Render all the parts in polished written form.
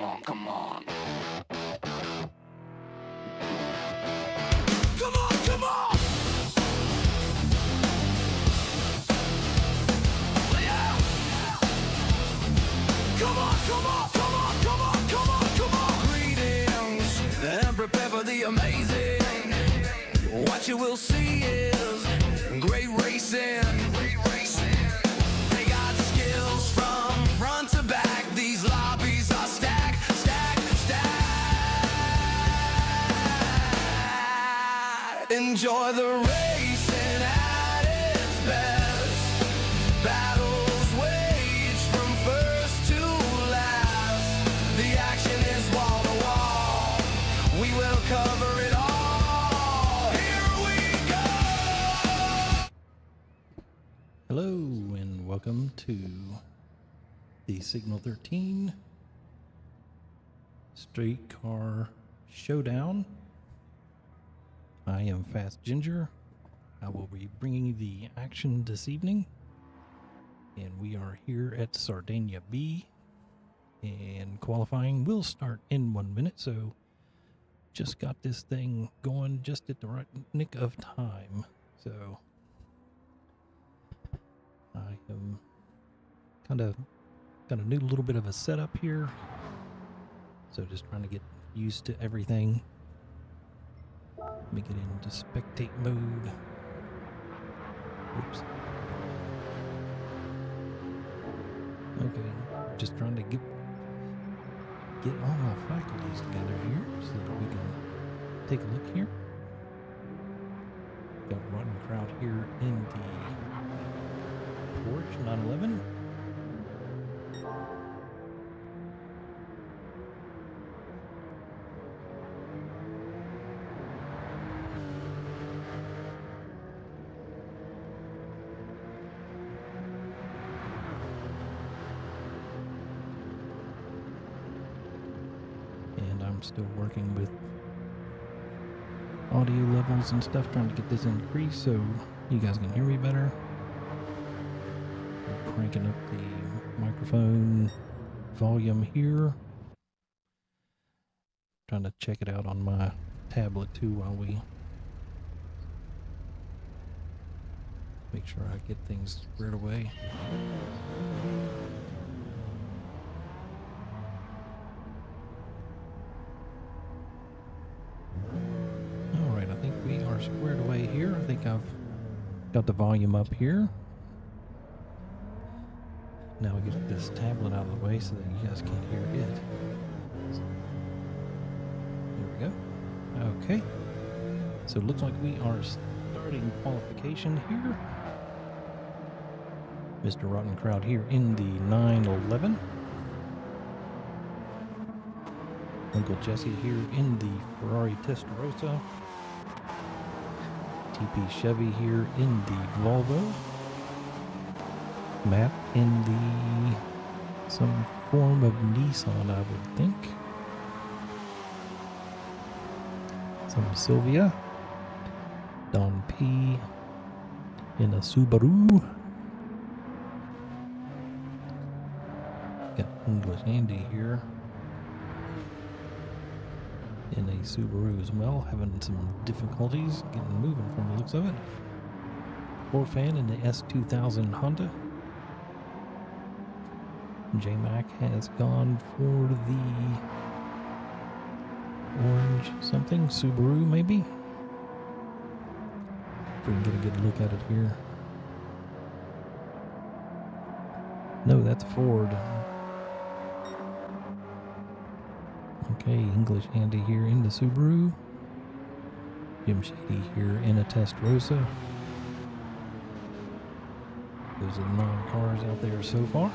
come on, come on. Come on, come on! Yeah! Come on, come on, come on, come on, come on, come on! Greetings, and prepare for the amazing. What you will see is great racing. They got skills from front to back. These lobbies are stacked, stacked, stacked. Enjoy the racing at its best. Battles waged from first to last. The action is wall to wall. We will cover it all. Here we go. Hello and welcome to the Signal 13 Streetcar Showdown. I am Fast Ginger. I will be bringing the action this evening, and we are here at Sardegna B, and qualifying will start in 1 minute, so just got this thing going just at the right nick of time. So I am kind of got a new little bit of a setup here, so just trying to get used to everything. Let me get into spectate mode. Oops. Okay, just trying to get all my faculties together here so that we can take a look here. Got Rotten Crowd here in the Porsche 911. And I'm still working with audio levels and stuff, trying to get this increased so you guys can hear me better. I'm cranking up the microphone volume here. Trying to check it out on my tablet too while we make sure I get things squared away. Alright, I think we are squared away here. I think I've got the volume up here. Now we get this tablet out of the way so that you guys can't hear it. There we go. Okay. So it looks like we are starting qualification here. Mr. Rotten Crowd here in the 911. Uncle Jesse here in the Ferrari Testarossa. TP Chevy here in the Volvo. Matt in the some form of Nissan, I would think. Some Sylvia. Don P in a Subaru. Got English Andy here in a Subaru as well, having some difficulties getting moving from the looks of it. Orfan in the S2000 Honda. J-Mac has gone for the orange something, Subaru maybe. If we can get a good look at it here. No, that's a Ford. Okay, English Andy here in the Subaru. Jim Shady here in a Testarossa. Those are the 9 cars out there so far.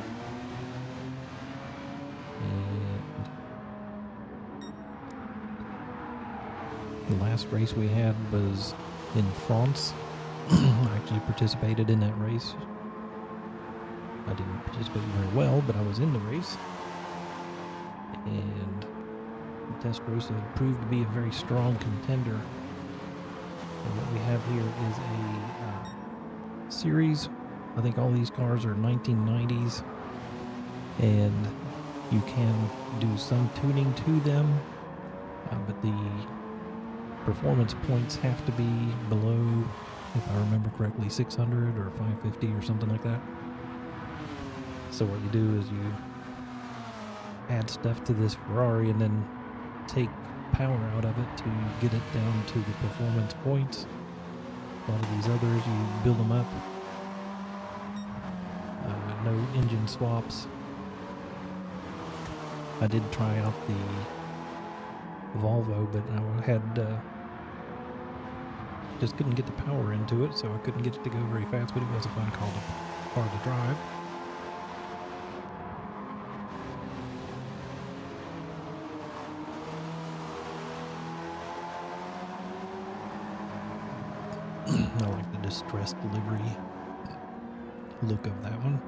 And the last race we had was in France. I actually participated in that race. I didn't participate very well, but I was in the race. And the Testarossa proved to be a very strong contender. And what we have here is a series. I think all these cars are 1990s. And You can do some tuning to them, but the performance points have to be below, if I remember correctly, 600 or 550 or something like that. So what you do is you add stuff to this Ferrari and then take power out of it to get it down to the performance points. A lot of these others, you build them up. No engine swaps. I did try out the Volvo, but I had just couldn't get the power into it, so I couldn't get it to go very fast, but it was a fun car to drive. I like the distressed livery look of that one.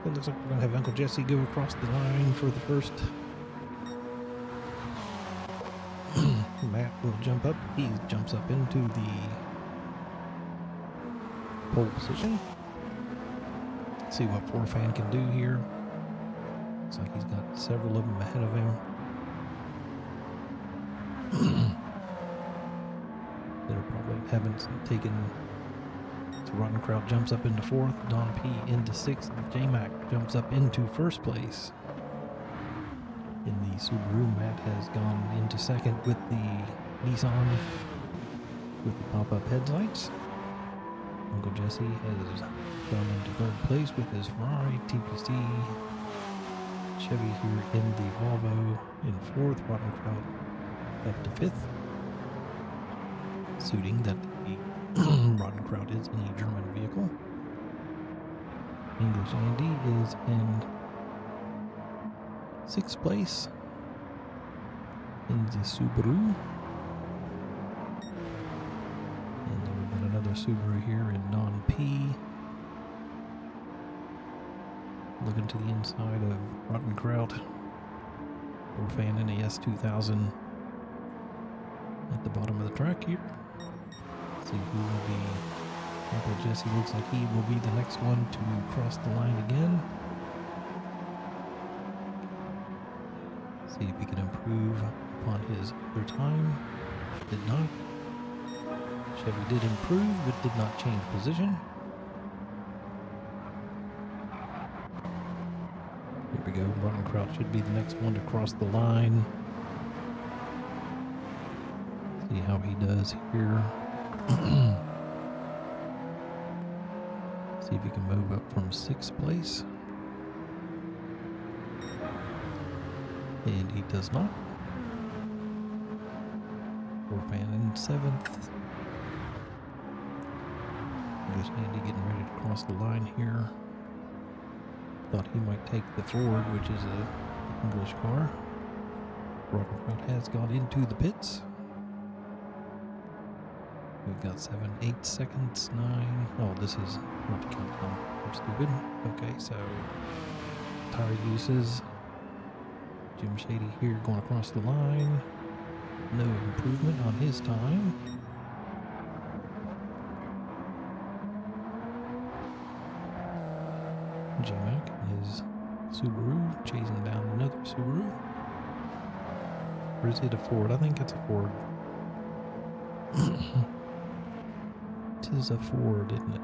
It looks like we're going to have Uncle Jesse go across the line for the first. Matt will jump up. He jumps up into the pole position. See what Forfan can do here. Looks like he's got several of them ahead of him. That probably haven't taken. So Rotten Crowd jumps up into fourth, Don P into sixth, and J-Mac jumps up into first place. In the Subaru, Matt has gone into second with the Nissan with the pop-up headlights. Uncle Jesse has gone into third place with his Ferrari, TPC, Chevy here in the Volvo in fourth, Rotten Crowd up to fifth. Suiting that the Rotten Crowd is in a German vehicle. English Andy is in sixth place in the Subaru. And then we've got another Subaru here in Don P. Looking to the inside of Rotten Crowd. Forfan in a S2000 at the bottom of the track here. See who will be. Uncle Jesse looks like he will be the next one to cross the line again. See if he can improve upon his other time. Did not. Chevy did improve, but did not change position. Here we go. Rotten Crowd should be the next one to cross the line. See how he does here. See if he can move up from sixth place. And he does not. Forfan in seventh. There's Andy getting ready to cross the line here. Thought he might take the Ford, which is a English car. Rotten has gone into the pits. We've got 7, 8 seconds, 9. Oh, this is not to count down. I'm stupid. Okay, so tire uses. Jim Shady here going across the line. No improvement on his time. J-Mac in his Subaru chasing down another Subaru. Or is it a Ford? I think it's a Ford. It is a Ford, isn't it?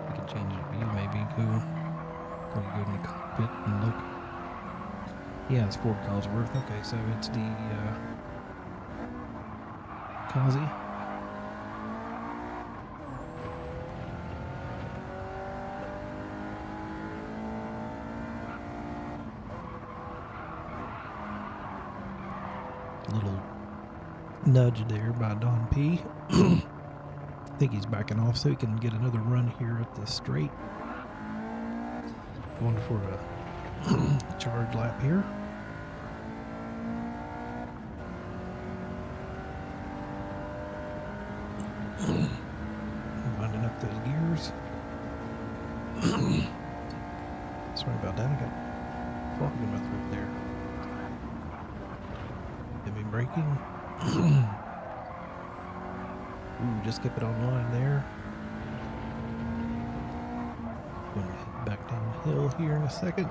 We can change the view maybe. Go in the cockpit and look. Yeah, it's Ford Cosworth. Okay, so it's the Kazi. Little nudge there by Don P. I think he's backing off so he can get another run here at the straight. Going for a charge lap here. Winding up those gears. Sorry about that, I got fog in my throat there. Heavy braking. Ooh, just kept it online there. Going to back downhill here in a second.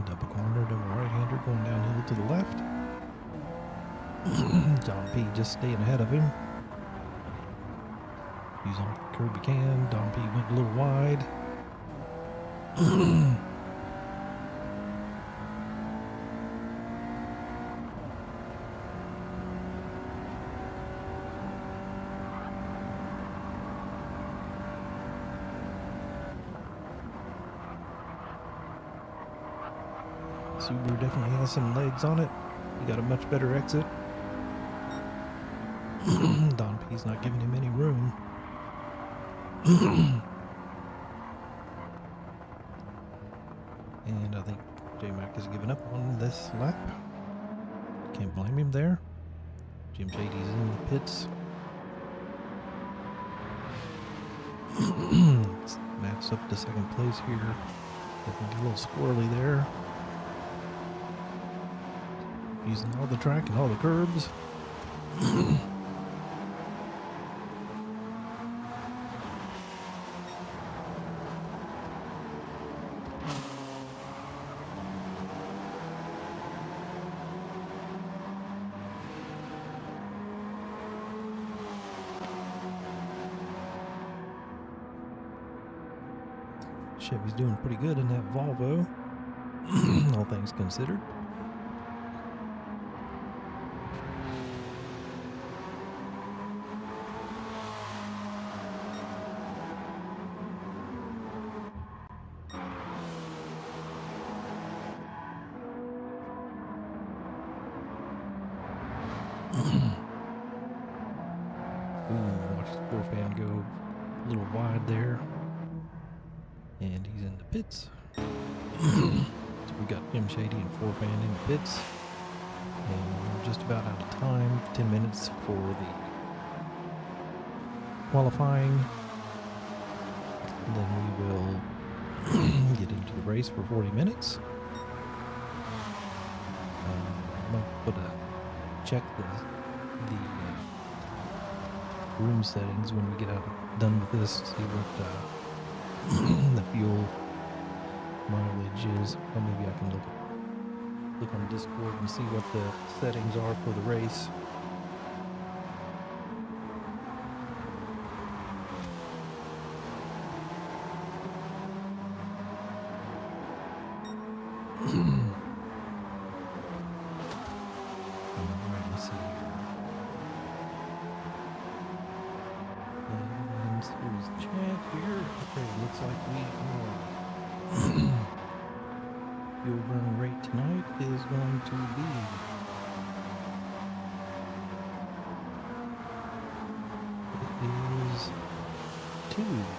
Double corner to the right-hander going downhill to the left. Don P just staying ahead of him. He's on the curb he can. Don P went a little wide. Subaru definitely has some legs on it. He got a much better exit. Don P's not giving him any room. And I think J-Mac has given up on this lap. Can't blame him there. Jim Shady's in the pits. Matt's up to second place here. Definitely a little squirrely there. Using all the track and all the curbs. Chevy's doing pretty good in that Volvo, all things considered. Watch the four fan go a little wide there. And he's in the pits. So we got Jim Shady and four fan in the pits. And we're just about out of time. 10 minutes for the qualifying. And then we will get into the race for 40 minutes. I'm going to put a check the room settings when we get done with this. See what the fuel mileage is. Or maybe I can look on Discord and see what the settings are for the race. Alright, let's see here. And here's the chat here. Okay, looks like we are. Fuel burn rate tonight is going to be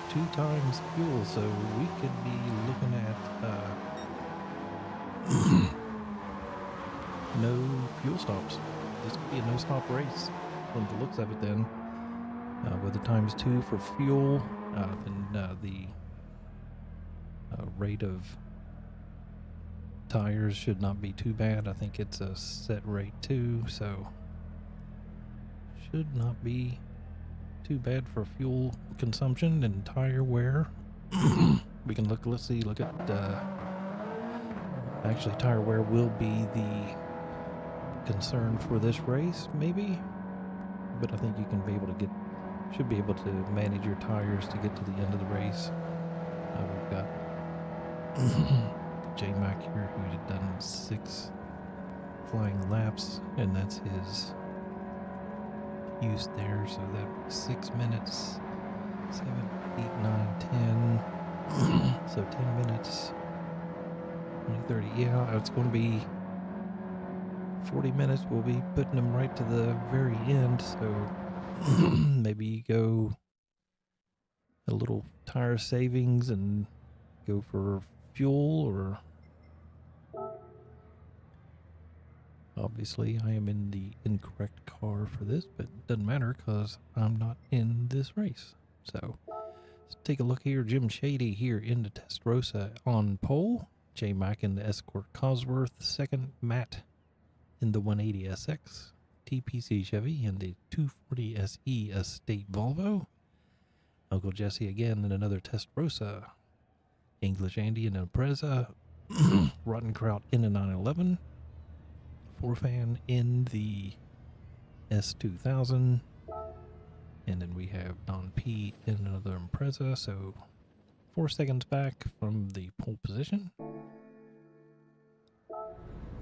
two times fuel, so we could be looking at no fuel stops. This could be a no stop race from the looks of it then. With the times 2 for fuel, then the rate of tires should not be too bad. I think it's a set rate too, so should not be too bad for fuel consumption and tire wear. We can look at actually tire wear will be the concern for this race maybe, but I think you can should be able to manage your tires to get to the end of the race. We've got J-Mac here who had done 6 flying laps, and that's his use there, so that's 6 minutes, 7, 8, 9, 10, so 10 minutes, 20, 30, yeah, it's going to be 40 minutes. We'll be putting them right to the very end, so maybe you go a little tire savings and go for fuel, or obviously I am in the incorrect car for this, but it doesn't matter because I'm not in this race. So let's take a look here. Jim Shady here in the Testarossa on pole, J-Mac in the Escort Cosworth second, Matt in the 180 SX, TPC Chevy and the 240 SE Estate Volvo. Uncle Jesse again in another Testarossa. English Andy in an Impreza. Rotten Kraut in a 911. Forfan in the S2000. And then we have Don P in another Impreza. So 4 seconds back from the pole position.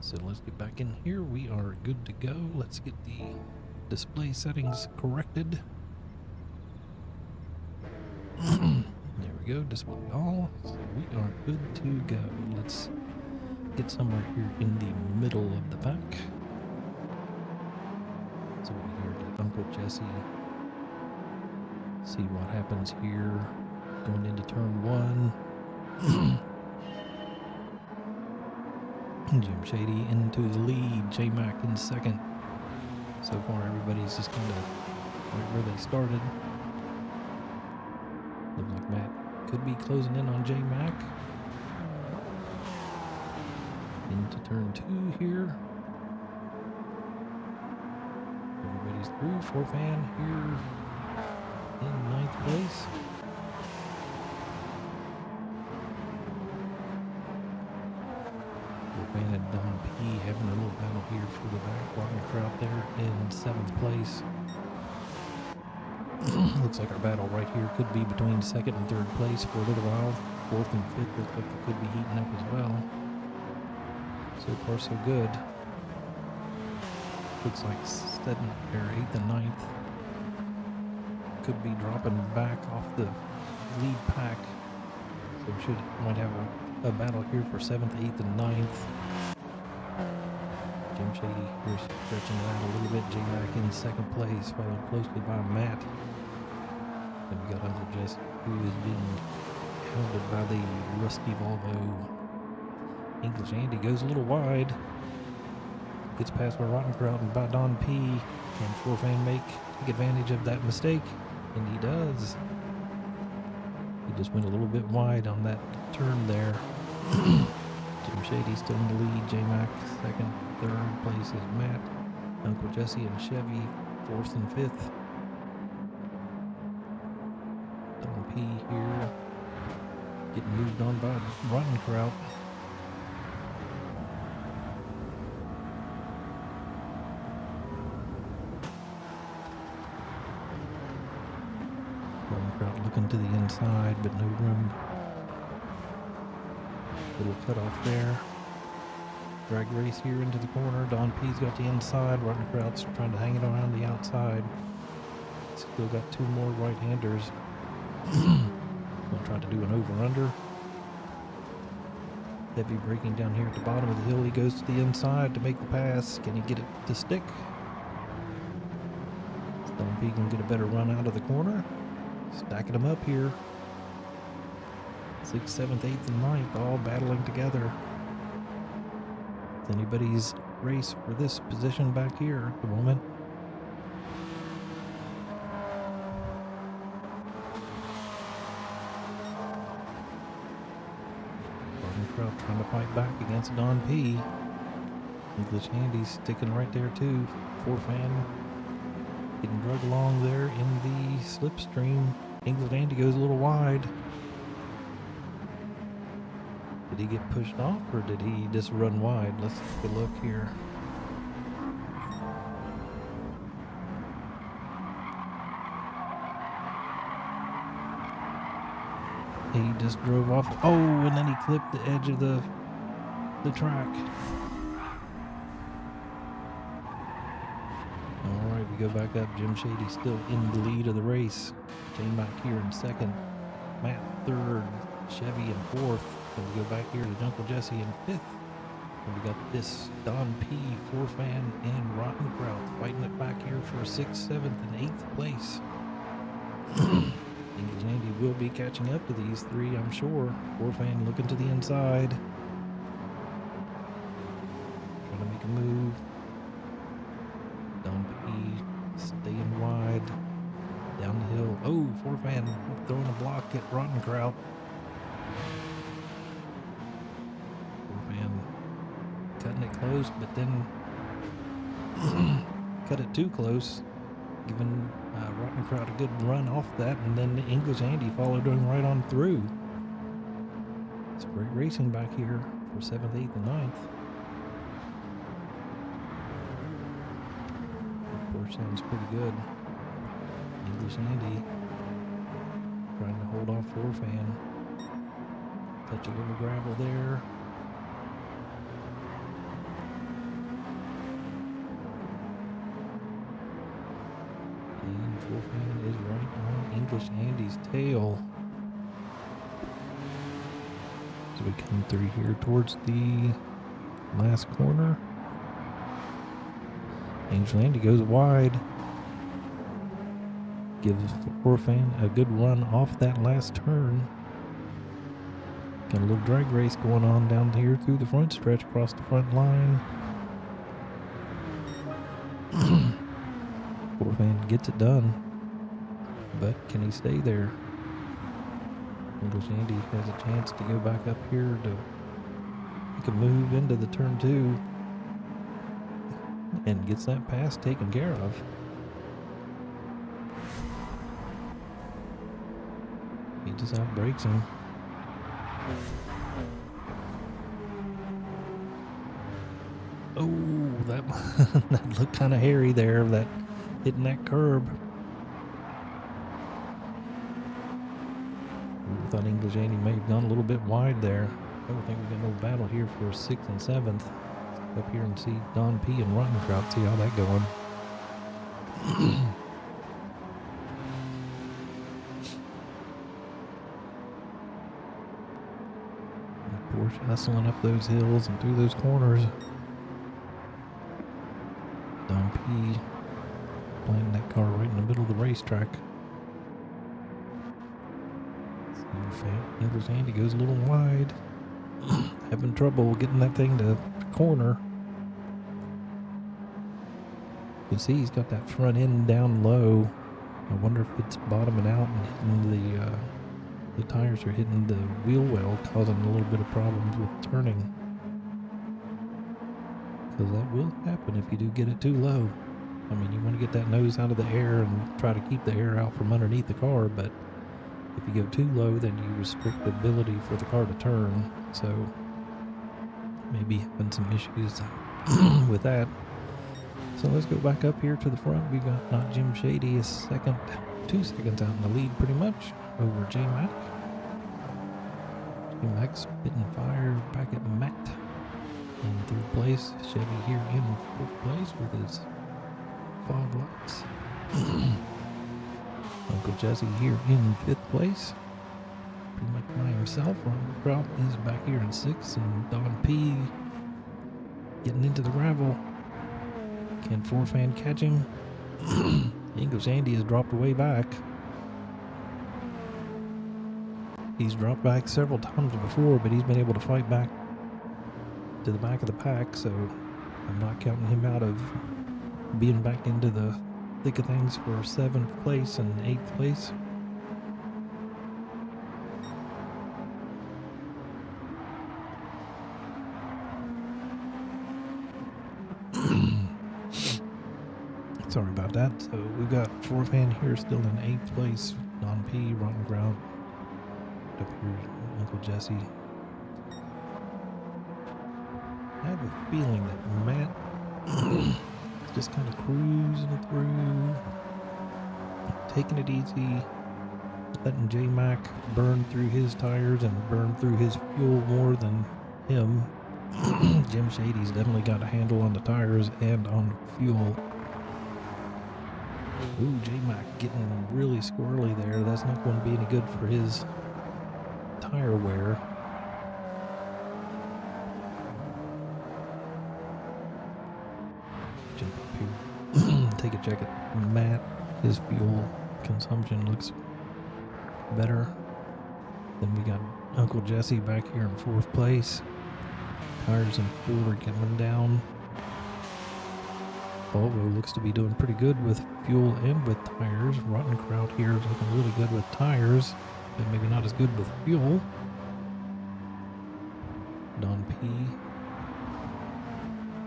So let's get back in here. We are good to go. Let's get the display settings corrected. There we go, display all. So we are good to go. Let's get somewhere here in the middle of the pack. So we're here to Uncle Jesse. See what happens here. Going into turn 1. Jim Shady into the lead. J-Mac in second. So far everybody's just kind of right where they started. Looks like Matt could be closing in on J-Mac. Into turn 2 here. Everybody's through. Forfan here in 9th place. Forfan and Don P having a little battle here for the back. Rotten Kraut there in 7th place. Looks like our battle right here could be between 2nd and 3rd place for a little while. 4th and 5th look like it could be heating up as well. So far so good. Looks like 7th or 8th and 9th could be dropping back off the lead pack. So we might have a battle here for 7th, 8th, and 9th. Jim Shady here stretching it out a little bit. J-Mac in 2nd place, followed closely by Matt. Then we got Uncle Jess, who is being hounded by the rusty Volvo. English Andy goes a little wide. Gets past by Rotten Kraut and by Don P. Can Forfan take advantage of that mistake? And he does. He just went a little bit wide on that turn there. Jim Shady still in the lead. J-Mac 2nd, 3rd place is Matt. Uncle Jesse and Chevy 4th and 5th. Don P here getting moved on by Rotten Kraut. Rotten Kraut looking to the inside, but no room. Little cut off there. Drag race here into the corner. Don P's got the inside. Rotten Kraut's trying to hang it around the outside. Still got 2 more right-handers. Gonna try to do an over-under. Heavy braking down here at the bottom of the hill. He goes to the inside to make the pass. Can he get it to stick? Don P can get a better run out of the corner. Stacking them up here. 6th, 7th, 8th, and 9th all battling together. It's anybody's race for this position back here at the moment. Rotten Kraut trying to fight back against Don P. English Andy's sticking right there too. Forfan getting dragged along there in the slipstream. English Andy goes a little wide. Did he get pushed off or did he just run wide? Let's take a look here. He just drove off. Oh, and then he clipped the edge of the track. All right, we go back up. Jim Shady still in the lead of the race. J-Mac here in 2nd. Matt 3rd. Chevy in 4th. And we go back here to Uncle Jesse in 5th. And we got this Don P, Forfan, and Rotten Kraut fighting it back here for 6th, 7th, and 8th place. English Andy will be catching up to these 3, I'm sure. Forfan looking to the inside. Trying to make a move. Don P staying wide. Down the hill. Oh, Forfan throwing a block at Rotten Kraut. Forfan cutting it close, but then cut it too close, giving Rotten Crowd a good run off that, and then English Andy followed him right on through. It's great racing back here for 7th, 8th, and 9th. Porsche sounds pretty good. English Andy trying to hold off Forfan. Touch a little gravel there. And Forfan is right on English Andy's tail. As we come through here towards the last corner. English Andy goes wide. Gives Forfan a good run off that last turn. Got a little drag race going on down here through the front stretch across the front line. Forfan gets it done, but can he stay there? English Andy has a chance to go back up here to make a move into the turn 2 and gets that pass taken care of. He just outbreaks him. Oh, that that looked kind of hairy there, that hitting that curb. I thought English Andy may have gone a little bit wide there. I don't think we got no battle here for 6th and 7th. Let's go up here and see Don P and Rottenkraut, see how that going. Porsche hustling up those hills and through those corners. Don P playing that car right in the middle of the racetrack. English Andy goes a little wide. Having trouble getting that thing to corner. You can see he's got that front end down low. I wonder if it's bottoming out and hitting the tires are hitting the wheel well, causing a little bit of problems with turning. Because that will happen if you do get it too low. I mean, you want to get that nose out of the air and try to keep the air out from underneath the car, but if you go too low, then you restrict the ability for the car to turn. So maybe having some issues with that. So let's go back up here to the front. We got not Jim Shady is second, 2 seconds out in the lead pretty much over J Mac. J Mac spitting fire back at Matt in 3rd place. Chevy here in 4th place with his fog lights. Uncle Jesse here in 5th place. Pretty much by himself. Ron Kraut is back here in 6th, and Don P getting into the gravel. Can Forfan catch him? English Andy has dropped way back. He's dropped back several times before, but he's been able to fight back to the back of the pack, so I'm not counting him out of being back into the thick of things for 7th place and 8th place. Sorry about that. So we've got Forfan here still in 8th place. Don P, Rotten Ground. Up here, Uncle Jesse. I have a feeling that Matt just kind of cruising through, taking it easy, letting J-Mac burn through his tires and burn through his fuel more than him. Jim Shady's definitely got a handle on the tires and on fuel. Ooh, J-Mac getting really squirrely there. That's not going to be any good for his tire wear. Jump up here. Take a check at Matt. His fuel consumption looks better. Then we got Uncle Jesse back here in 4th place. Tires and fuel are getting down. Volvo looks to be doing pretty good with fuel and with tires. Rottenkraut here is looking really good with tires, but maybe not as good with fuel. Don P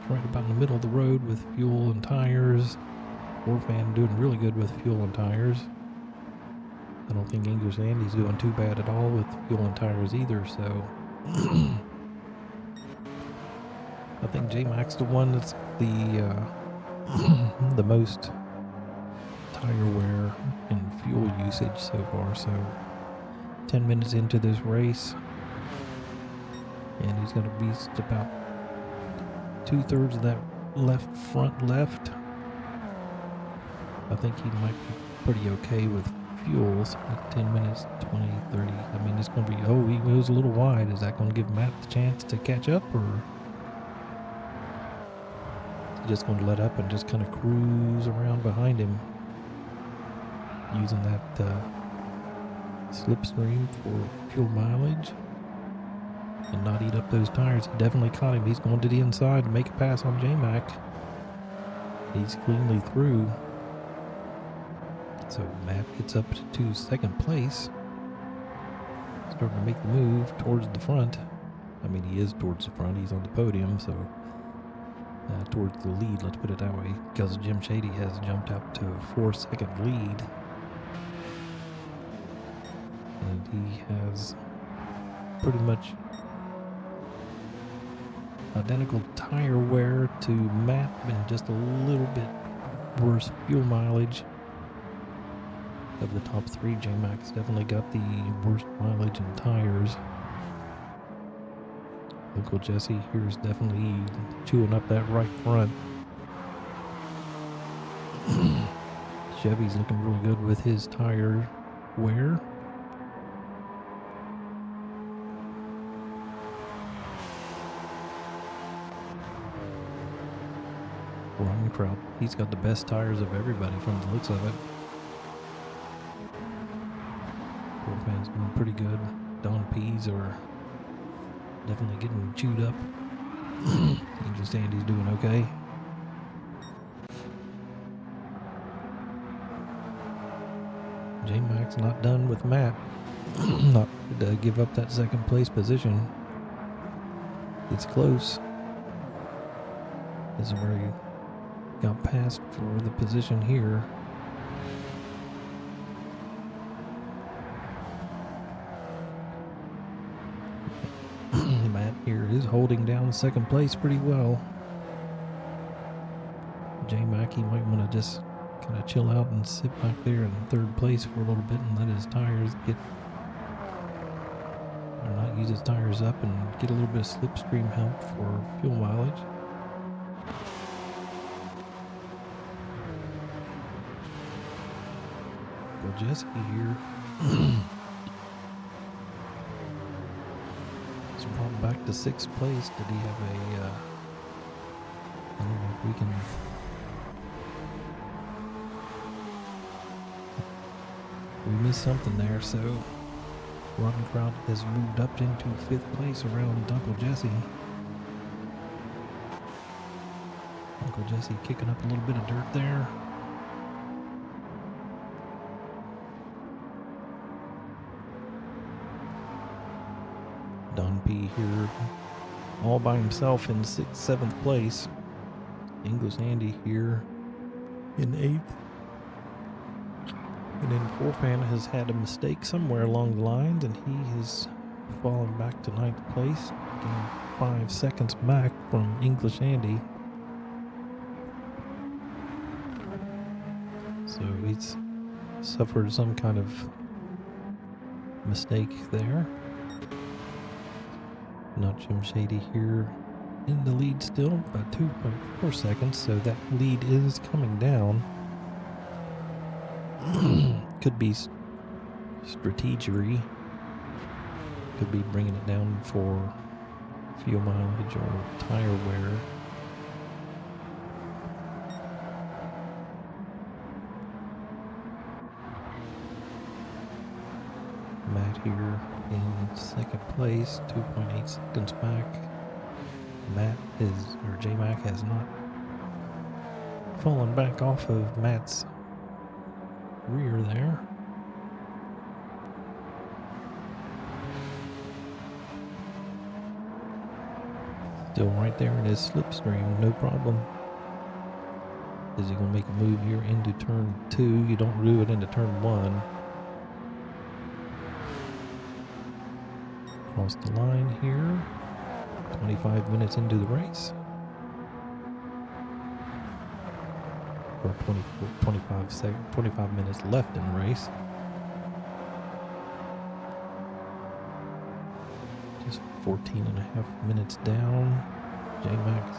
right about in the middle of the road with fuel and tires. Warfan doing really good with fuel and tires. I don't think English Andy's doing too bad at all with fuel and tires either, so I think J-Mac's the one that's the the most tire wear and fuel usage so far. So 10 minutes into this race, and he's going to be about 2/3 of that front left. I think he might be pretty okay with fuels at 10 minutes, 20, 30. I mean, it's going to be, he was a little wide. Is that going to give Matt the chance to catch up, or is he just going to let up and just kind of cruise around behind him using that slipstream for fuel mileage and not eat up those tires? He definitely caught him. He's going to the inside to make a pass on J-Mac. He's cleanly through. So Matt gets up to second place, starting to make the move towards the front. I mean, he is towards the front. He's on the podium, so towards the lead, let's put it that way, because Jim Shady has jumped up to a 4-second lead. And he has pretty much identical tire wear to Matt, and just a little bit worse fuel mileage. Of the top three, J-Mac's definitely got the worst mileage and tires. Uncle Jesse here is definitely chewing up that right front. Chevy's looking really good with his tire wear. Ron Kraut, he's got the best tires of everybody from the looks of it. Fans doing pretty good. Don P's are definitely getting chewed up. Angel Sandy's doing okay. J-Mac's not done with Matt. Not to give up that second place position. It's close. This is where he got passed for the position here. Here is holding down second place pretty well. J-Mac, he might want to just kind of chill out and sit back there in third place for a little bit and let his tires get, or not use his tires up and get a little bit of slipstream help for fuel mileage. Well, Jesse here. Back to 6th place. Did he have a I don't know if we can, we missed something there. So Rotten Kraut has moved up into 5th place around Uncle Jesse. Uncle Jesse kicking up a little bit of dirt there. Don P here all by himself in 6th, 7th place. English Andy here in 8th. And then Forfan has had a mistake somewhere along the lines, and he has fallen back to 9th place, getting 5 seconds back from English Andy. So he's suffered some kind of mistake there. Not Jim Shady here in the lead still, about 2.4 seconds, so that lead is coming down. Could be strategery. Could be bringing it down for fuel mileage or tire wear. Matt here in 2nd place, 2.8 seconds back. J-Mac has not fallen back off of Matt's rear there. Still right there in his slipstream, no problem. Is he going to make a move here into turn 2? You don't do it into turn 1. Across the line here. 25 minutes into the race. Or 25 minutes left in the race. Just 14 and a half minutes down. J-Max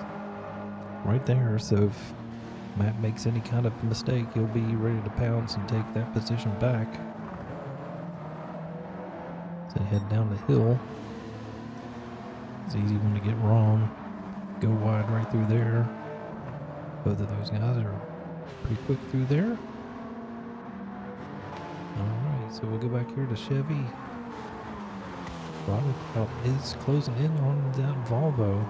right there. So if Matt makes any kind of mistake, he'll be ready to pounce and take that position back. So they head down the hill. It's an easy one to get wrong. Go wide right through there. Both of those guys are pretty quick through there. Alright, so we'll go back here to Chevy. Roddenkraut is closing in on that Volvo.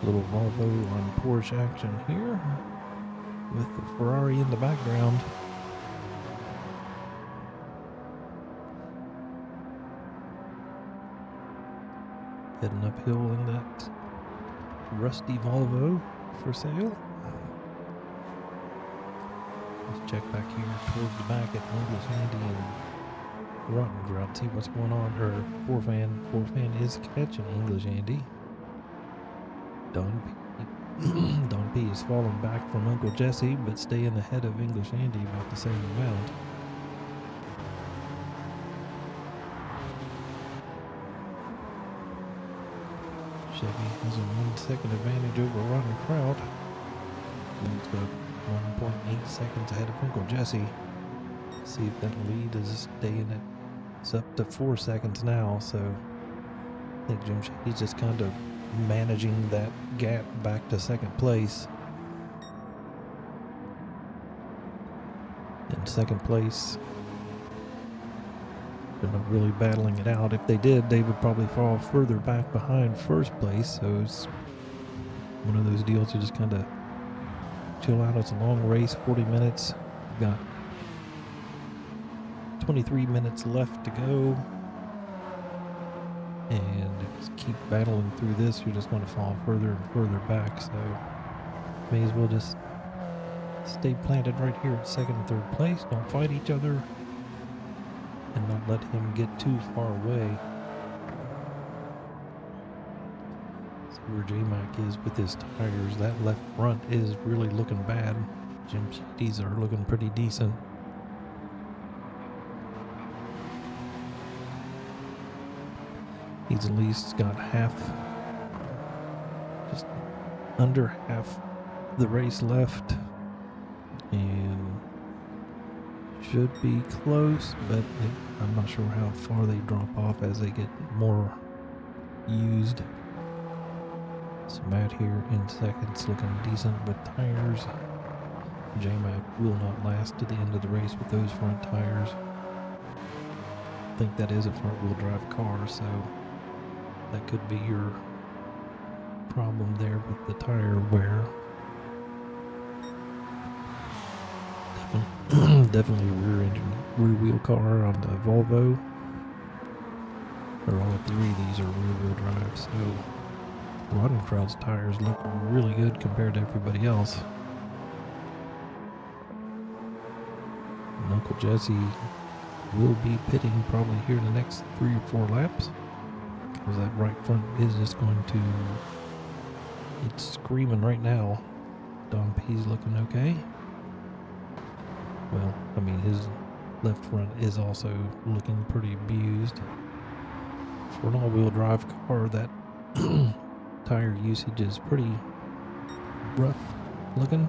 Little Volvo on Porsche action here with the Ferrari in the background. Heading uphill in that rusty Volvo for sale. Let's check back here towards the back at English Andy and Roddenkraut, see what's going on. Or Forfan is catching English Andy. Don P is falling back from Uncle Jesse, but staying ahead of English Andy about the same amount. Chevy has a 1 second advantage over Roddenkraut. He's got 1.8 seconds ahead of Uncle Jesse. See if that lead is staying at. It's up to 4 seconds now, so I think Jim Shady's just kind of managing that gap back to second place. In second place, they're not really battling it out. If they did, they would probably fall further back behind first place. So it's one of those deals you just kind of chill out. It's a long race, 40 minutes. We've got 23 minutes left to go. And if you keep battling through this, you're just going to fall further and further back. So may as well just stay planted right here at second and third place. Don't fight each other. And not let him get too far away. See where J-Mac is with his tires. That left front is really looking bad. Jim Shady's are looking pretty decent. He's at least got half, just under half the race left. And should be close, but I'm not sure how far they drop off as they get more used. So Matt here in seconds, looking decent with tires. J-Mac will not last to the end of the race with those front tires. I think that is a front-wheel drive car, so that could be your problem there with the tire wear. Definitely rear wheel car on the Volvo. Or all three of these are rear wheel drive, so Roddenkraut's tires look really good compared to everybody else. And Uncle Jesse will be pitting probably here in the next 3 or 4 laps. Because that right front is just going to, it's screaming right now. Don P's looking okay. Well, I mean, his left front is also looking pretty abused. For an all-wheel drive car, that tire usage is pretty rough looking.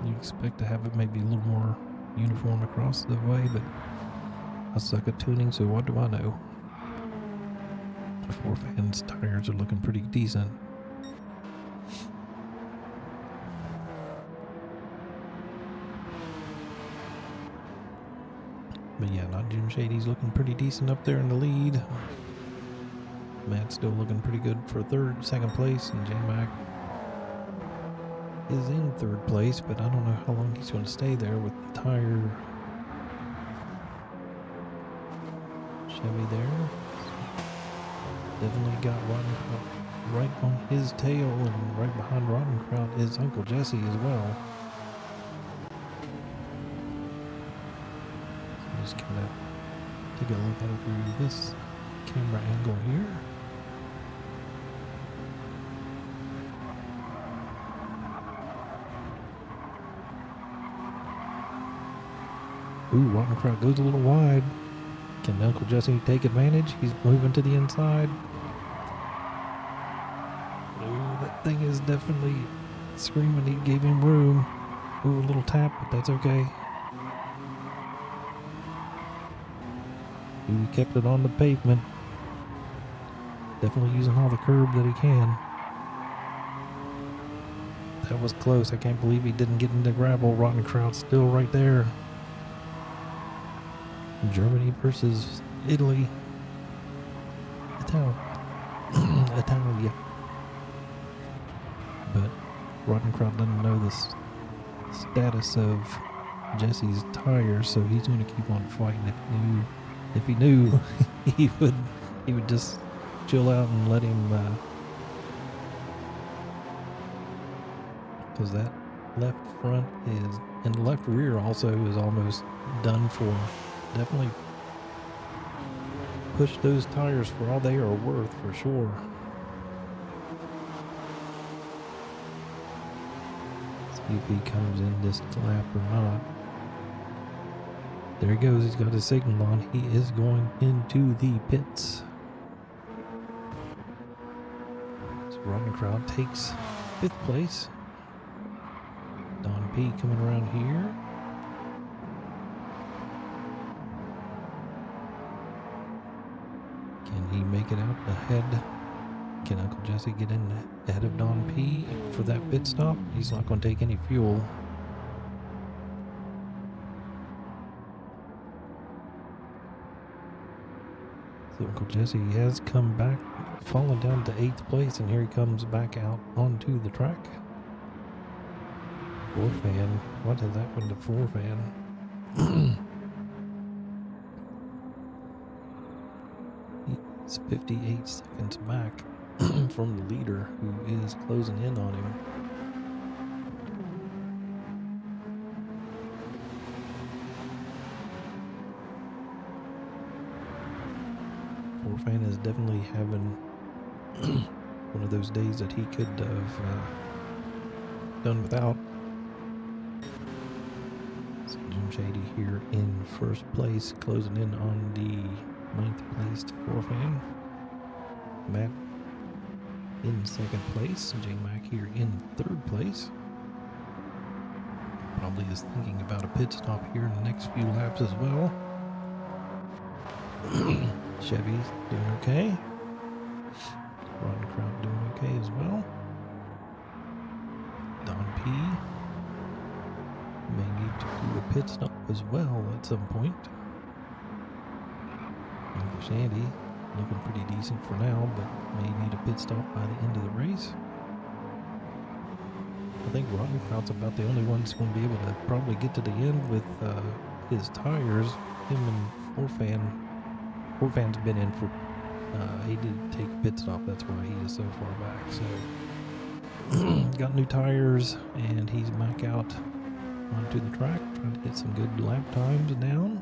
You expect to have it maybe a little more uniform across the way, but I suck at tuning, so what do I know? Forfan's tires are looking pretty decent. But yeah, not Jim Shady's looking pretty decent up there in the lead. Matt's still looking pretty good for second place, and J-Mac is in third place, but I don't know how long he's going to stay there with the tire. Chevy there. Definitely got Roddenkraut right on his tail, and right behind Roddenkraut is Uncle Jesse as well. So just kind of take a look at it through this camera angle here. Ooh, Roddenkraut goes a little wide. Can Uncle Jesse take advantage? He's moving to the inside. Ooh, that thing is definitely screaming. He gave him room. Ooh, a little tap, but that's okay. Ooh, he kept it on the pavement. Definitely using all the curb that he can. That was close. I can't believe he didn't get into gravel. Roddenkraut's still right there. Germany versus Italy. Italia. But Roddenkraut doesn't know the status of Jesse's tires, so he's going to keep on fighting. If he knew, he would just chill out and let him. Because that left front is, and the left rear also is almost done for. Definitely push those tires for all they are worth, for sure. See if he comes in this lap or not. There he goes. He's got his signal on. He is going into the pits. So Roddenkraut takes 5th place. Don P coming around here. Can he make it out ahead? Can Uncle Jesse get in ahead of Don P for that pit stop? He's not going to take any fuel. So Uncle Jesse has come back, fallen down to 8th place, and here he comes back out onto the track. Forfan, what has happened to Forfan? He's 58 seconds back from the leader, who is closing in on him. Forfan is definitely having one of those days that he could have done without. So Jim Shady here in 1st place, closing in on the 9th placed Forfan. Matt in 2nd place. J-Mac here in 3rd place. Probably is thinking about a pit stop here in the next few laps as well. Chevy's doing okay. Roddenkraut doing okay as well. Don P may need to do a pit stop as well at some point. English Andy looking pretty decent for now, but may need a pit stop by the end of the race. I think Roddenkraut's about the only one that's going to be able to probably get to the end with his tires. Him and Forfan. Forfan's been in for, he did take a pit stop, that's why he is so far back. So, got new tires, and he's back out onto the track, trying to get some good lap times down.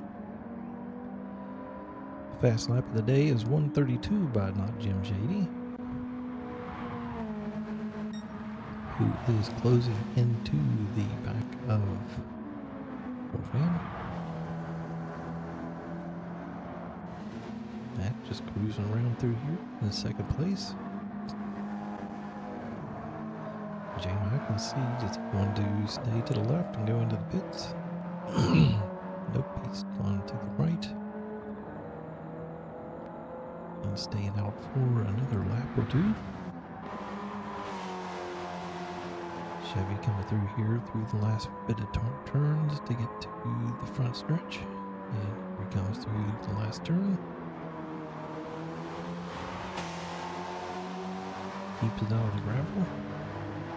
Fast lap of the day is 1:32 by not Jim Shady, who is closing into the back of Forfan. Matt just cruising around through here in 2nd place. J-Mac, let's see, is he going to stay to the left and go into the pits? Nope, he's gone to the right. And staying out for another lap or 2. Chevy coming through here through the last bit of turns to get to the front stretch. And here he comes through the last turn. Keeps it out of the gravel.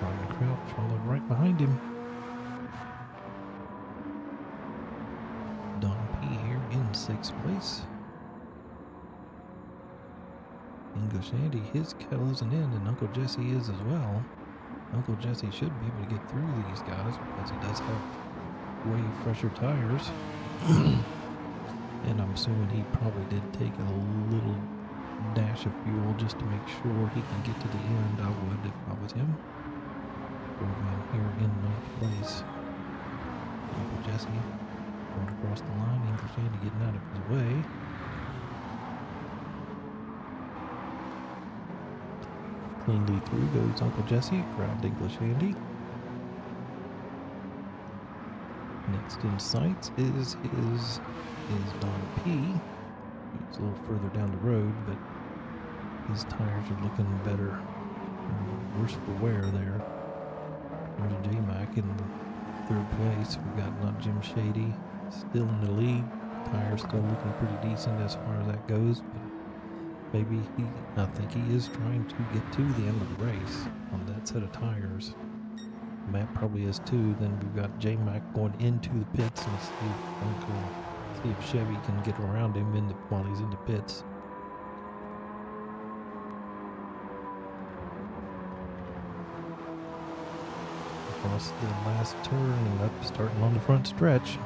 Ron Kraut followed right behind him. Don P here in 6th place. English Andy, his closing in, and Uncle Jesse is as well. Uncle Jesse should be able to get through these guys because he does have way fresher tires. And I'm assuming he probably did take a little dash of fuel just to make sure he can get to the end. I would if I was him. We're here in 9th place. Uncle Jesse going across the line. English Andy getting out of his way. Cleanly through goes Uncle Jesse, grabbed English Andy. Next in sights is Don P. He's a little further down the road, but his tires are looking better. Worse for wear there. There's J-Mac in 3rd place. We've got not Jim Shady still in the lead. Tires still looking pretty decent as far as that goes. But maybe I think he is trying to get to the end of the race on that set of tires. Matt probably is too. Then we've got J-Mac going into the pits and see if Chevy can get around him while he's in the pits. Across the last turn and up, starting on the front stretch.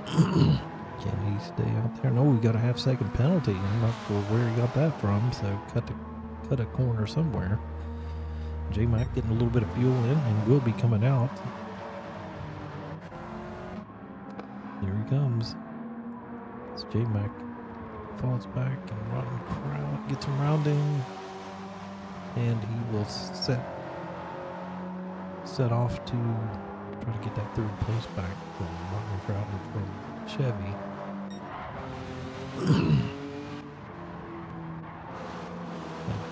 Can he stay out there? No, we got a half-second penalty. I'm not sure where he got that from, so cut a corner somewhere. J-Mac getting a little bit of fuel in and will be coming out. Here he comes. It's J-Mac falls back and Rotten Crowd gets around him, and he will set off to try to get that 3rd place back from Rotten Crowd and from Chevy.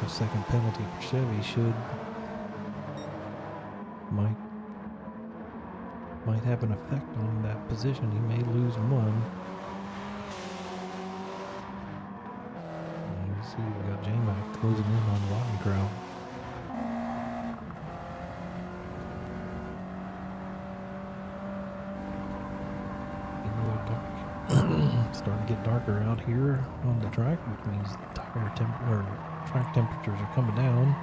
The second penalty for Chevy might have an effect on that position. He may lose one. You see, we got J-Mac closing in on Rotten Crowd. Starting to get darker out here on the track, which means track temperatures are coming down.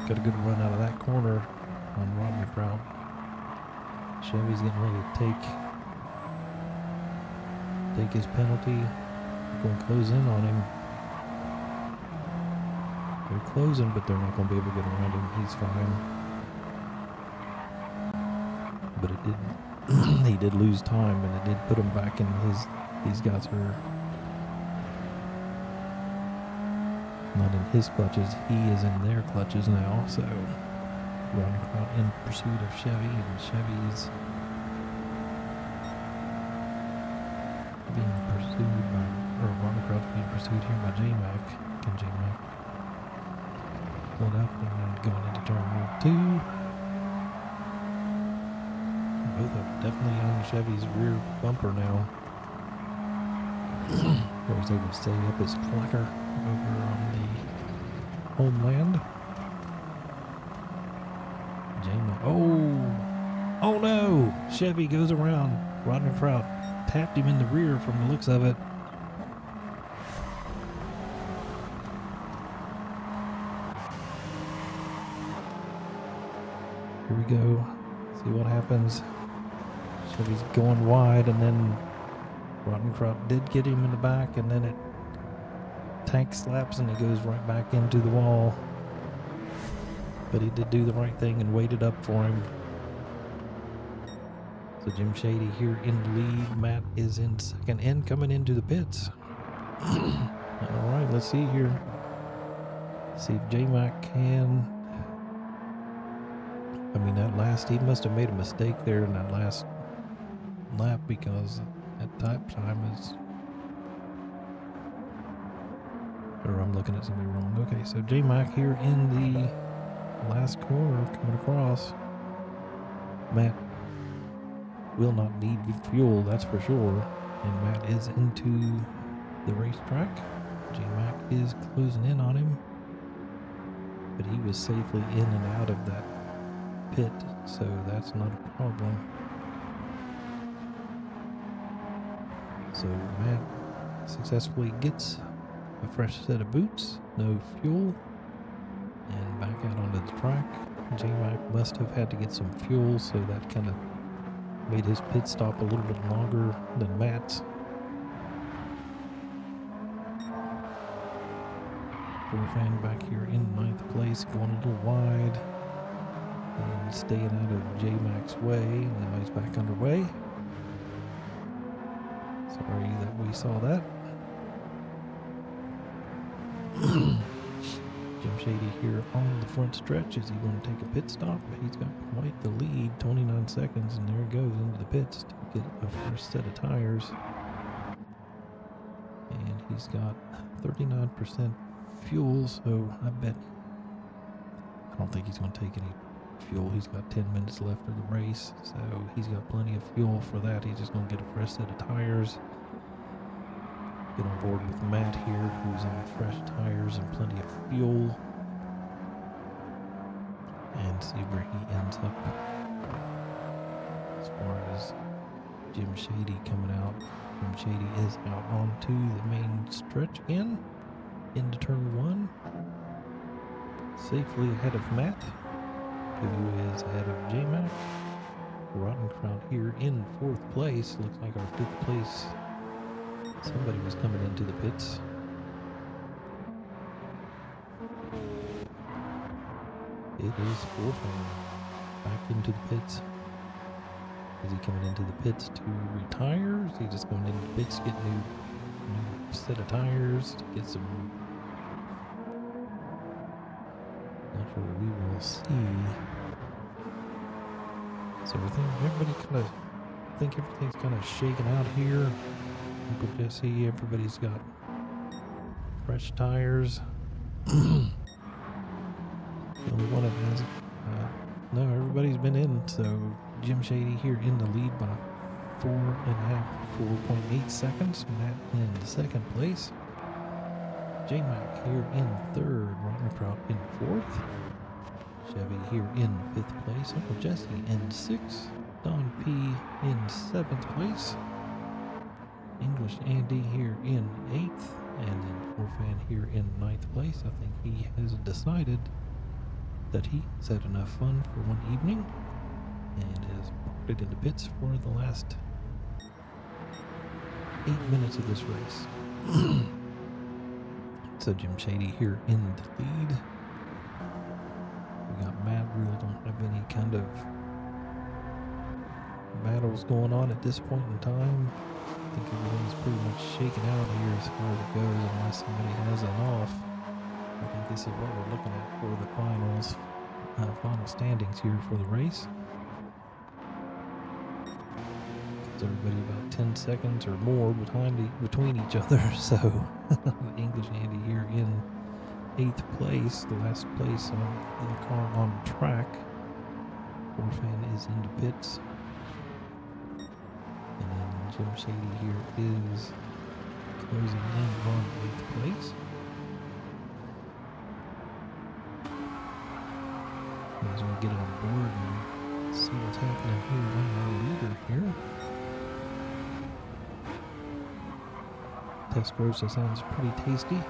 Got a good run out of that corner on Rodney Crowd. Chevy's getting ready to take his penalty. They're going to close in on him. They're closing, but they're not going to be able to get around him. He's fine. But he did lose time, and it did put him back in these guys are not in his clutches. He is in their clutches now, so Ron Kraut in pursuit of Chevy, and Chevy is being pursued by, or Ron Kraut's being pursued here by J-Mac. Can J-Mac pull up and going into turn 2? Both are definitely on Chevy's rear bumper now. Where he's able to stay up his clacker over on the homeland. Oh no! Chevy goes around. Rodney Kraut tapped him in the rear from the looks of it. Here we go. See what happens. Chevy's going wide, and then Rodney Kraut did get him in the back, and then it tank slaps and he goes right back into the wall. But he did do the right thing and waited up for him. So Jim Shady here in the lead. Matt is in second and coming into the pits. All right, let's see here. See if J-Mac can. I mean, he must have made a mistake there in that last lap, because that time is, or I'm looking at something wrong. Okay, so J-Mac here in the last corner coming across. Matt will not need fuel, that's for sure. And Matt is into the racetrack. J-Mac is closing in on him. but he was safely in and out of that pit, so that's not a problem. So Matt successfully gets a fresh set of boots, no fuel, and back out onto the track. J-Mac must have had to get some fuel, so that kind of made his pit stop a little bit longer than Matt's. Fan back here in 9th place, going a little wide and staying out of J-Mac's way. Now he's back underway. Sorry that we saw that. Jim Shady here on the front stretch. Is he going to take a pit stop? He's got quite the lead, 29 seconds, and there he goes into the pits to get a first set of tires. And he's got 39% fuel, so I don't think he's going to take any fuel. He's got 10 minutes left of the race, so he's got plenty of fuel for that. He's just going to get a fresh set of tires. Get on board with Matt here, who's on fresh tires and plenty of fuel, and see where he ends up. As far as Jim Shady coming out, Jim Shady is out onto the main stretch again, into turn 1, safely ahead of Matt, who is ahead of J-Mac. Rotten Crowd here in 4th place. Looks like our 5th place, somebody was coming into the pits. It is Forfan back into the pits. Is he coming into the pits to retire? Is he just going into the pits to get new set of tires to get some? Not sure. We will see. So everybody think everything's kind of shaken out here. Uncle Jesse, everybody's got fresh tires. The only one that hasn't. No, everybody's been in. So Jim Shady here in the lead by 4.8 seconds. Matt in 2nd place. J-Mac here in 3rd. Rotten in 4th. Chevy here in 5th place. Uncle Jesse in 6th. Don P in 7th place. English Andy here in 8th. And then Forfan here in 9th place. I think he has decided that he's had enough fun for one evening and has parked it into pits for the last 8 minutes of this race. So Jim Shady here in the lead. We got Matt. Really don't have any kind of battles going on at this point in time. I think everything's pretty much shaken out here as far as it goes, unless somebody has an off. I think this is what we're looking at for the final standings here for the race. It's everybody about 10 seconds or more between each other. So English Andy here in 8th place, the last place on the car on track. Forfan is into pits. And then Jim Shady here is closing in on 8th place. Might as well get on board and see what's happening here on our leader here. Testarossa sounds pretty tasty.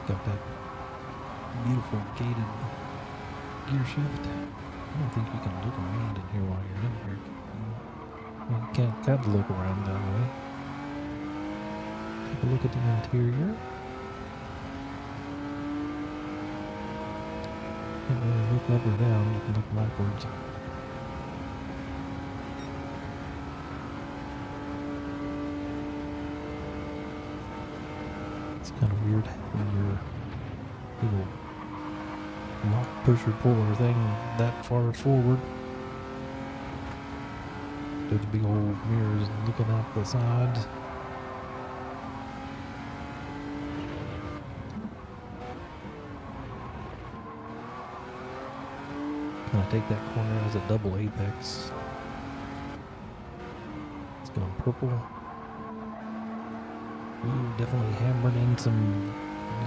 Got that beautiful gated gear shift. I don't think you can look around in here while you're in here. You can't look around that way. Take a look at the interior. Can't really look up or down. You can look backwards. It's kind of weird having your little lock pusher puller thing that far forward. Those big old mirrors looking out the sides. Kind of take that corner as a double apex. It's going purple. Ooh, definitely hammered in some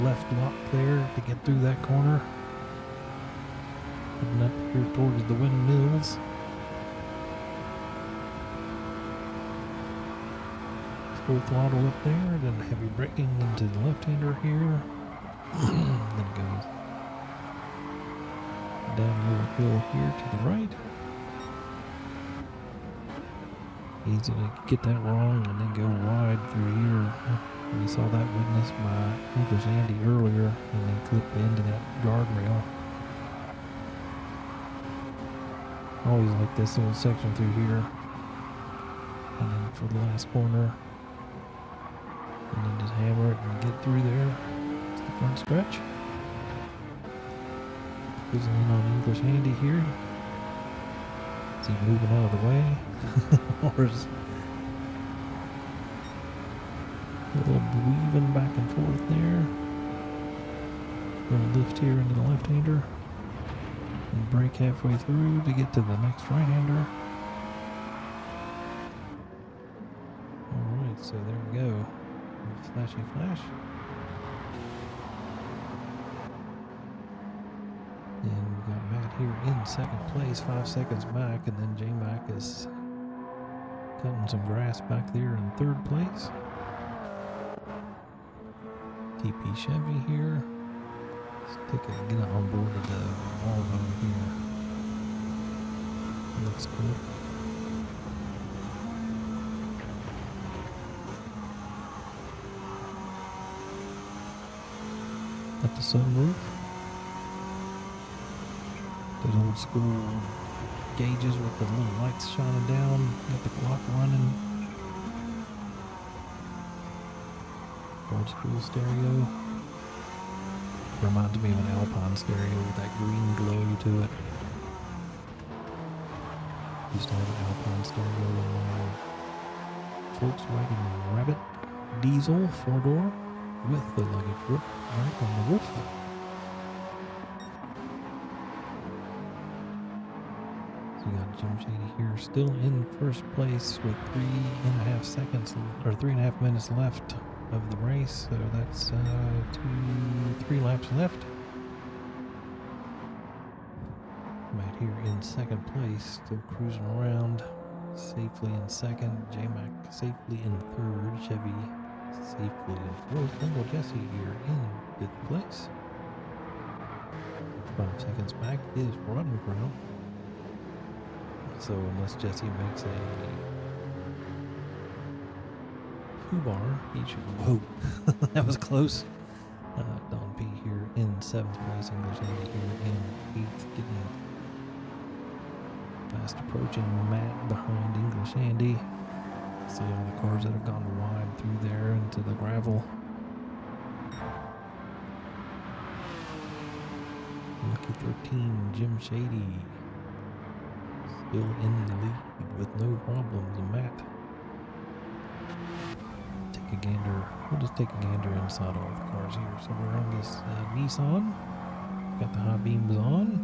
left lock there to get through that corner. Heading up here towards the windmills. Full throttle up there, then heavy braking into the left-hander here. Then it goes down a little hill here to the right. Easy to get that wrong and then go wide through here. We saw that witnessed by English Andy earlier and then clipped into that guardrail. Always like this little section through here. And then for the last corner. And then just hammer it and get through there. It's the front stretch. Cruising in on English Andy here. Is he moving out of the way? Or is a little weaving back and forth there? Little lift here into the left-hander. And brake halfway through to get to the next right-hander. Alright, so there we go. Flashy flash. And we've got Matt here in second place, 5 seconds back, and then J-Mac is cutting some grass back there in third place. TP Chevy here. Let's get on board of the Volvo here. Looks cool. At the sunroof. Those old school gauges with the little lights shining down. Got the clock running. Old school stereo. Reminds me of an Alpine stereo with that green glow to it. Used to have an Alpine stereo in my Volkswagen Rabbit diesel 4-door with the luggage rack on the roof. So we got Jim Shady here still in first place with 3.5 seconds or 3.5 minutes left of the race, so that's 3 laps left. Matt here in second place, still cruising around safely in second. J-Mac safely in third. Chevy safely in fourth. Uncle Jesse here in fifth place. 5 seconds back is Rodman Crown. So unless Jesse makes a bar, he should. Whoa, that was close. Don P here in 7th place, English Andy here in 8th, getting fast approaching Matt behind English Andy. See all the cars that have gone wide through there into the gravel. Lucky 13, Jim Shady still in the lead with no problems, and Matt. A gander. We'll just take a gander inside all the cars here. So we're on this Nissan. Got the high beams on.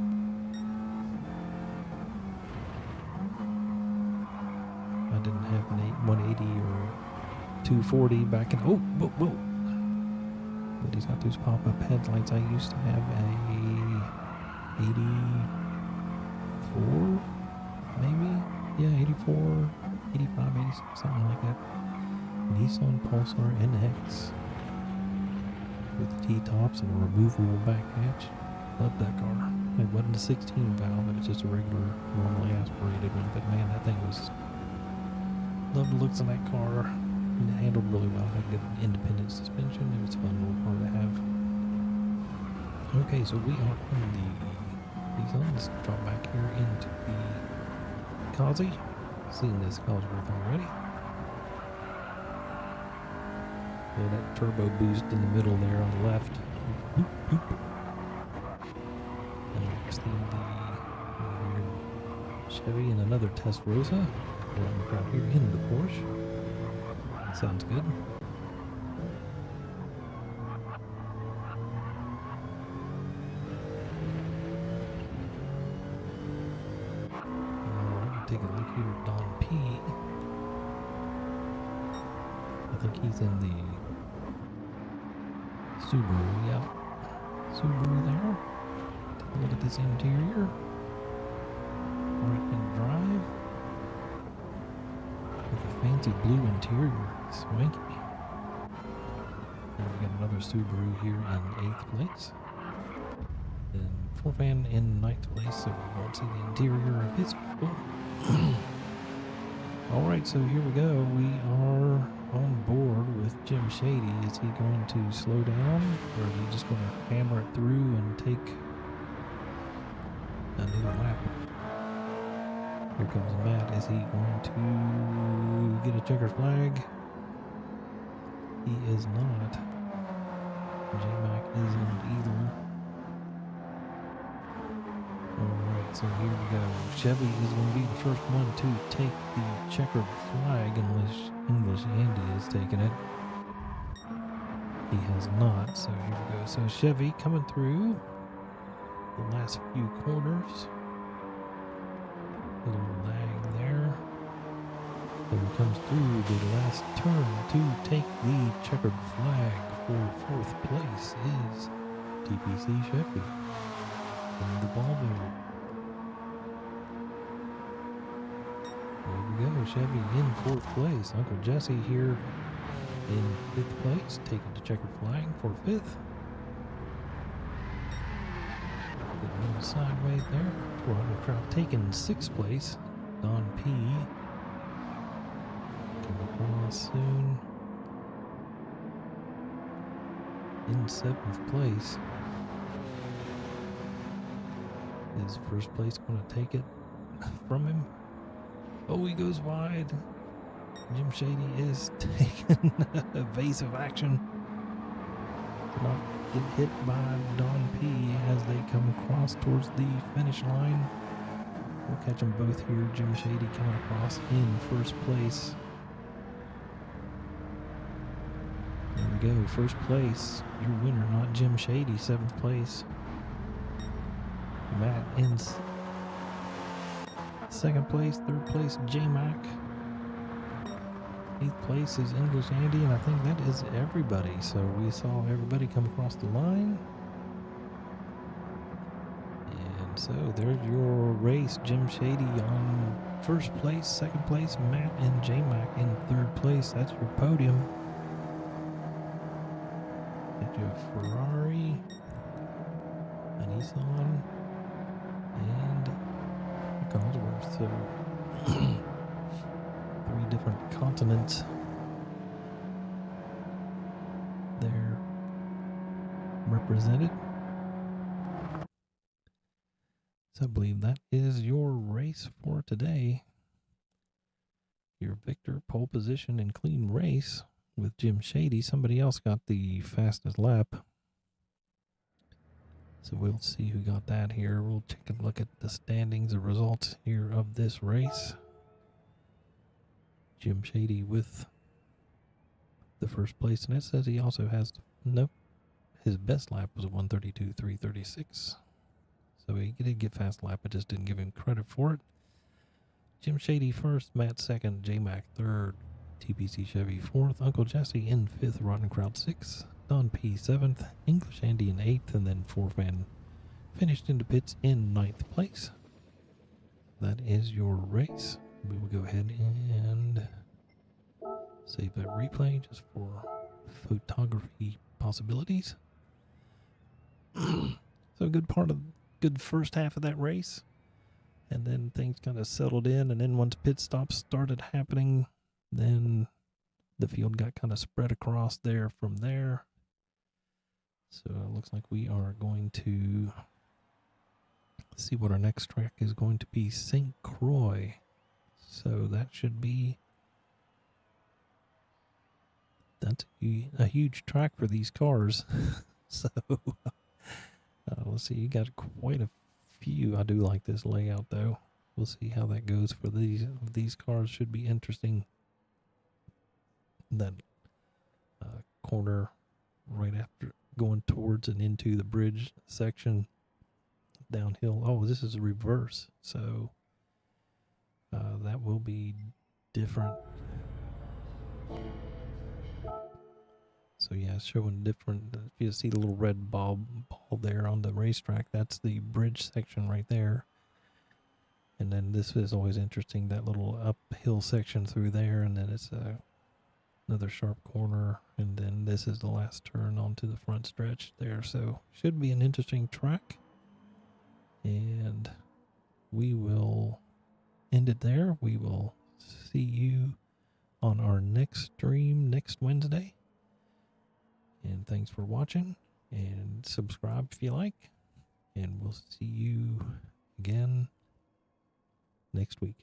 I didn't have an 180 or 240 back in. Oh, whoa, whoa. But he's got those pop-up headlights. I used to have a 84, maybe. Yeah, 84, 85, 86, something like that. Nissan Pulsar NX with the T-tops and a removable back hatch. Love that car. It wasn't a 16 valve, it was just a regular, normally aspirated one, but man, that thing was... Love the looks of that car. And it handled really well. Had good independent suspension. It was a fun little car to have. Okay, so we are on the Nissan. Let's drop back here into the Kazi. Seen this Cosworth already. Yeah, that turbo boost in the middle there on the left. Boop, boop. And next thing the Chevy and another Testarossa. Driving the crowd here in the Porsche. Sounds good. Alright, take a look here at Don P. I think he's in the Subaru, yep. Subaru there. Take a look at this interior. Right-hand drive. With a fancy blue interior. Swanky. And we got another Subaru here in 8th place. Then Forfan in 9th place, so we won't see the interior of his vehicle. Alright, so here we go. We are on board with Jim Shady. Is he going to slow down, or is he just going to hammer it through and take another lap? Here comes Matt. Is he going to get a checkered flag? He is not. J-Mac isn't either. Alright, so here we go. Chevy is going to be the first one to take the checkered flag unless English Andy is taking it. He has not, so here we go. So Chevy coming through the last few corners. A little lag there. So he comes through the last turn to take the checkered flag for 4th place is TPC Chevy in the Volvo. There we go, Chevy in 4th place. Uncle Jesse here in 5th place, taking the checkered flag for 5th. Getting a little sideways there. We're crowd taking 6th place. Don P. Coming across soon. In 7th place. Is 1st place going to take it from him? Oh, he goes wide. Jim Shady is taking evasive action to not get hit by Don P as they come across towards the finish line. We'll catch them both here. Jim Shady coming across in 1st place. There we go, 1st place. Your winner, not Jim Shady, 7th place. Matt ends 2nd place, 3rd place, J-Mac. 8th place is English Andy, and I think that is everybody. So we saw everybody come across the line. And so there's your race. Jim Shady on 1st place, 2nd place, Matt and J-Mac in 3rd place. That's your podium. Get you a Ferrari, a Nissan, and a Cosworth. So 3 different continents there represented. So I believe that is your race for today. Your victor, pole position, and clean race with Jim Shady. Somebody else got the fastest lap. So we'll see who got that here. We'll take a look at the standings, the results here of this race. Jim Shady with the 1st place, and it says he also has, nope, his best lap was a 1:32.336. So he did get fast lap, but just didn't give him credit for it. Jim Shady 1st, Matt 2nd, J-Mac 3rd, TPC Chevy 4th, Uncle Jesse in 5th, Rotten Crowd 6th, Don P 7th, English Andy in 8th, and then Forfan finished into pits in 9th place. That is your race. We will go ahead and save that replay just for photography possibilities. So good first half of that race, and then things kind of settled in, and then once pit stops started happening, then the field got kind of spread across there from there. So it looks like we are going to see what our next track is going to be. St. Croix. So that should be, that's a huge track for these cars. So let's see, you got quite a few. I do like this layout though. We'll see how that goes for these cars. Should be interesting. That corner right after going towards and into the bridge section downhill. Oh, this is a reverse, so that will be different. So So yeah, it's showing different. If you see the little red ball there on the racetrack, that's the bridge section right there. And then this is always interesting, that little uphill section through there, and then it's another sharp corner, and then this is the last turn onto the front stretch there. So should be an interesting track. And we will end it there. We will see you on our next stream next Wednesday. And thanks for watching, and subscribe if you like. And we'll see you again next week.